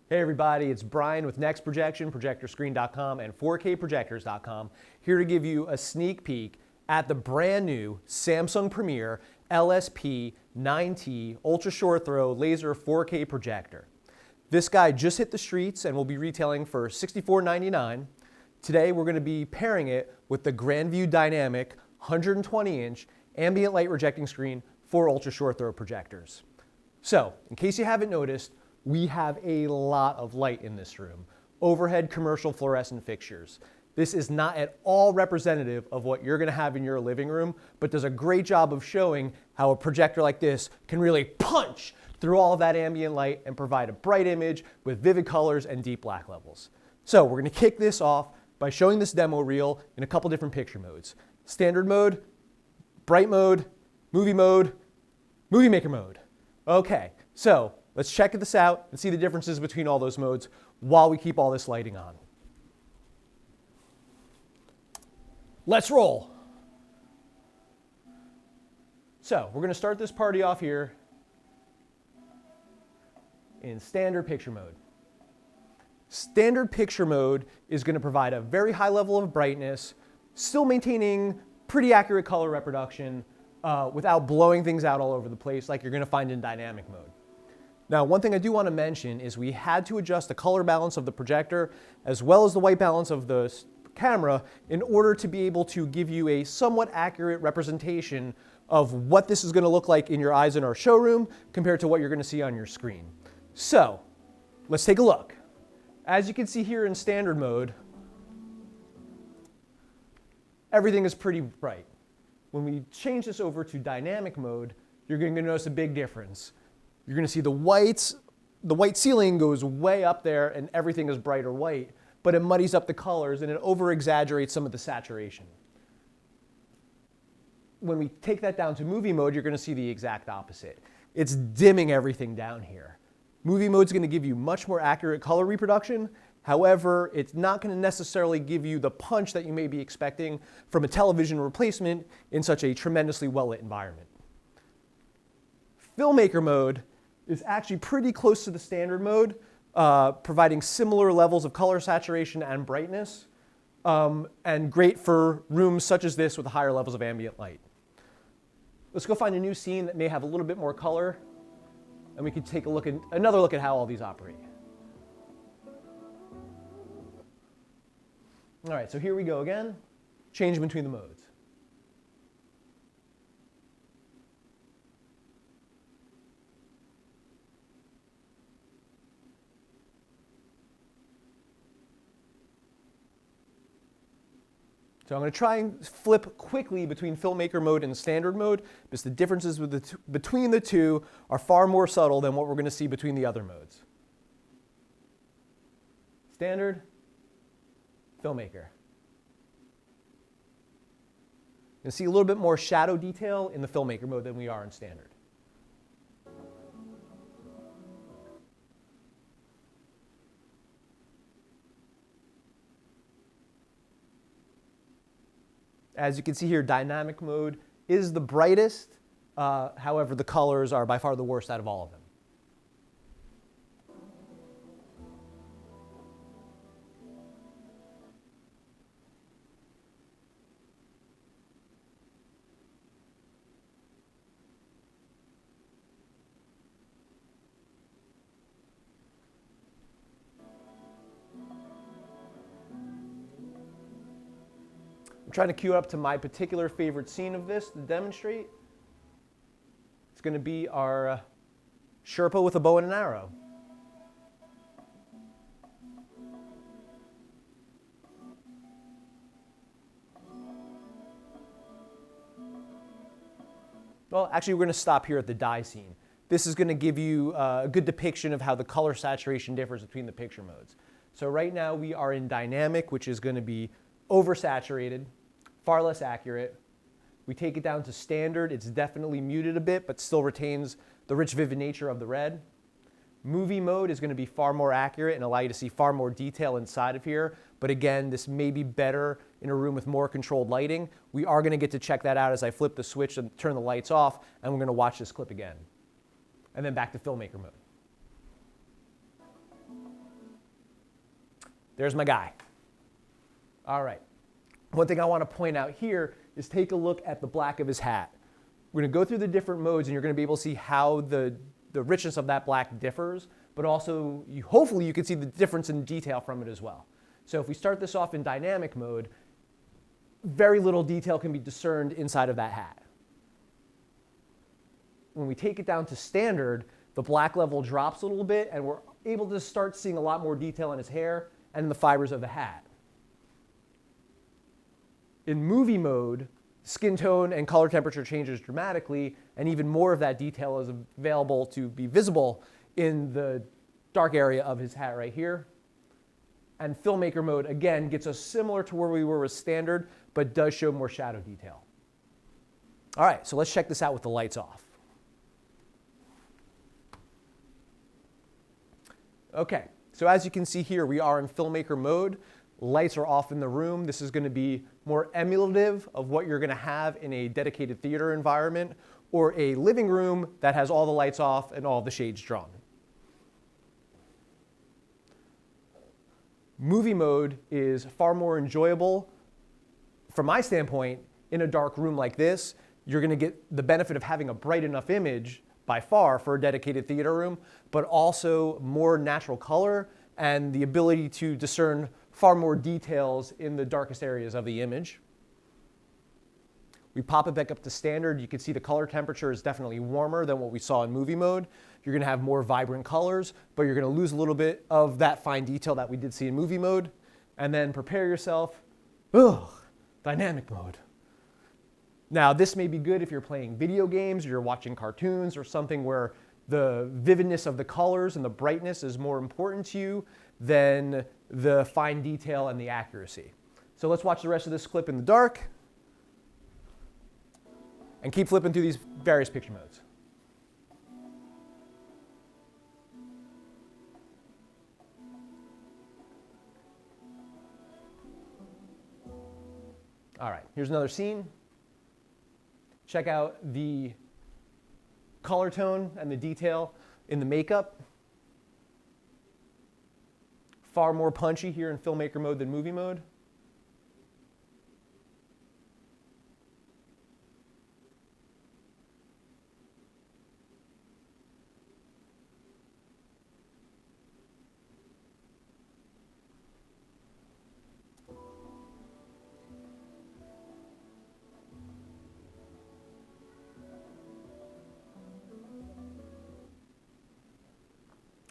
Hey everybody, it's Brian with Next Projection, ProjectorScreen.com and 4KProjectors.com, here to give you a sneak peek at the brand new Samsung Premiere LSP9T Ultra Short Throw Laser 4K Projector. This guy just hit the streets and will be retailing for $64.99. Today we're going to be pairing it with the Grandview Dynamique 120-inch ambient light rejecting screen for ultra short throw projectors. So, in case you haven't noticed, we have a lot of light in this room. Overhead commercial fluorescent fixtures. This is not at all representative of what you're going to have in your living room, but does a great job of showing how a projector like this can really punch through all of that ambient light and provide a bright image with vivid colors and deep black levels. So we're going to kick this off by showing this demo reel in a couple different picture modes. Standard mode, bright mode, movie maker mode. Okay, so let's check this out and see the differences between all those modes while we keep all this lighting on. Let's roll. So we're going to start this party off here in standard picture mode. Standard picture mode is going to provide a very high level of brightness, still maintaining pretty accurate color reproduction without blowing things out all over the place like you're going to find in dynamic mode. Now, one thing I do want to mention is we had to adjust the color balance of the projector as well as the white balance of the camera in order to be able to give you a somewhat accurate representation of what this is going to look like in your eyes in our showroom compared to what you're going to see on your screen. So, let's take a look. As you can see here in standard mode, everything is pretty bright. When we change this over to dynamic mode, you're going to notice a big difference. You're going to see the white ceiling goes way up there and everything is brighter white, but it muddies up the colors and it over-exaggerates some of the saturation. When we take that down to movie mode, you're going to see the exact opposite. It's dimming everything down here. Movie mode is going to give you much more accurate color reproduction. However, it's not going to necessarily give you the punch that you may be expecting from a television replacement in such a tremendously well-lit environment. Filmmaker mode is actually pretty close to the standard mode, providing similar levels of color saturation and brightness, and great for rooms such as this with higher levels of ambient light. Let's go find a new scene that may have a little bit more color, and we can take another look at how all these operate. All right, so here we go again, changing between the modes. So I'm going to try and flip quickly between Filmmaker mode and standard mode because the differences between the two are far more subtle than what we're going to see between the other modes. Standard, Filmmaker. You'll see a little bit more shadow detail in the Filmmaker mode than we are in standard. As you can see here, dynamic mode is the brightest. However, the colors are by far the worst out of all of them. I'm trying to cue up to my particular favorite scene of this to demonstrate. It's going to be our Sherpa with a bow and an arrow. Well, actually, we're going to stop here at the die scene. This is going to give you a good depiction of how the color saturation differs between the picture modes. So right now we are in dynamic, which is going to be oversaturated, far less accurate. We take it down to standard, it's definitely muted a bit, but still retains the rich, vivid nature of the red. Movie mode is going to be far more accurate and allow you to see far more detail inside of here. But again, this may be better in a room with more controlled lighting. We are going to get to check that out as I flip the switch and turn the lights off, and we're going to watch this clip again. And then back to Filmmaker mode. there's my guy. All right. One thing I want to point out here is take a look at the black of his hat. We're going to go through the different modes, and you're going to be able to see how the richness of that black differs, but also hopefully you can see the difference in detail from it as well. So if we start this off in dynamic mode, very little detail can be discerned inside of that hat. When we take it down to standard, the black level drops a little bit, and we're able to start seeing a lot more detail in his hair and in the fibers of the hat. In movie mode, skin tone and color temperature changes dramatically, and even more of that detail is available to be visible in the dark area of his hat right here. And Filmmaker mode, again, gets us similar to where we were with standard, but does show more shadow detail. All right, so let's check this out with the lights off. Okay, so as you can see here, we are in Filmmaker mode. Lights are off in the room. This is going to be more emulative of what you're going to have in a dedicated theater environment or a living room that has all the lights off and all the shades drawn. Movie mode is far more enjoyable. From my standpoint, in a dark room like this, you're going to get the benefit of having a bright enough image by far for a dedicated theater room, but also more natural color and the ability to discern far more details in the darkest areas of the image. We pop it back up to standard. You can see the color temperature is definitely warmer than what we saw in movie mode. You're going to have more vibrant colors, but you're going to lose a little bit of that fine detail that we did see in movie mode. And then prepare yourself, dynamic mode. Now, this may be good if you're playing video games, or you're watching cartoons, or something where the vividness of the colors and the brightness is more important to you than the fine detail and the accuracy. So let's watch the rest of this clip in the dark and keep flipping through these various picture modes. All right, here's another scene. Check out the color tone and the detail in the makeup. Far more punchy here in Filmmaker mode than movie mode.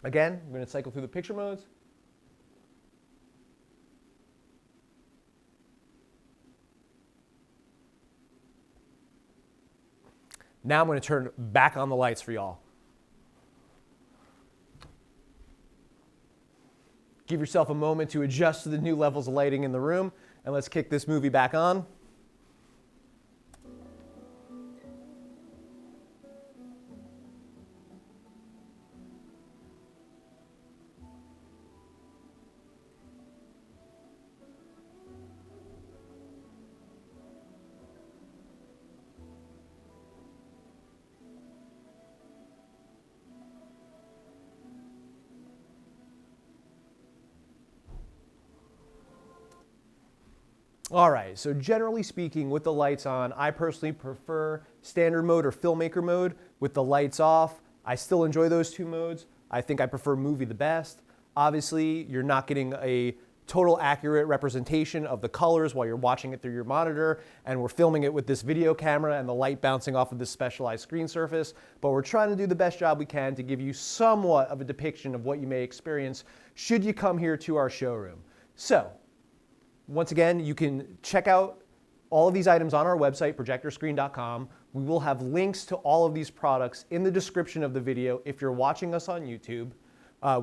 Again, I'm going to cycle through the picture modes. Now I'm going to turn back on the lights for y'all. Give yourself a moment to adjust to the new levels of lighting in the room, and let's kick this movie back on. All right, so generally speaking, with the lights on, I personally prefer standard mode or Filmmaker mode with the lights off. I still enjoy those two modes. I think I prefer movie the best. Obviously, you're not getting a total accurate representation of the colors while you're watching it through your monitor, and we're filming it with this video camera and the light bouncing off of this specialized screen surface, but we're trying to do the best job we can to give you somewhat of a depiction of what you may experience should you come here to our showroom. So, once again, you can check out all of these items on our website, ProjectorScreen.com. We will have links to all of these products in the description of the video if you're watching us on YouTube.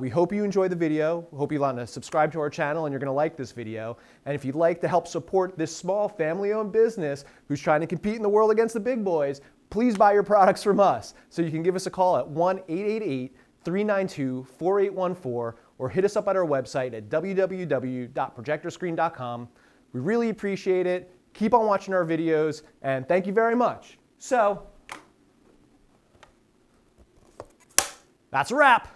We hope you enjoy the video. We hope you want to subscribe to our channel and you're going to like this video. And if you'd like to help support this small family-owned business who's trying to compete in the world against the big boys, please buy your products from us. So you can give us a call at 1-888-392-4814 or hit us up at our website at www.ProjectorScreen.com. We really appreciate it. Keep on watching our videos, and thank you very much. So, that's a wrap.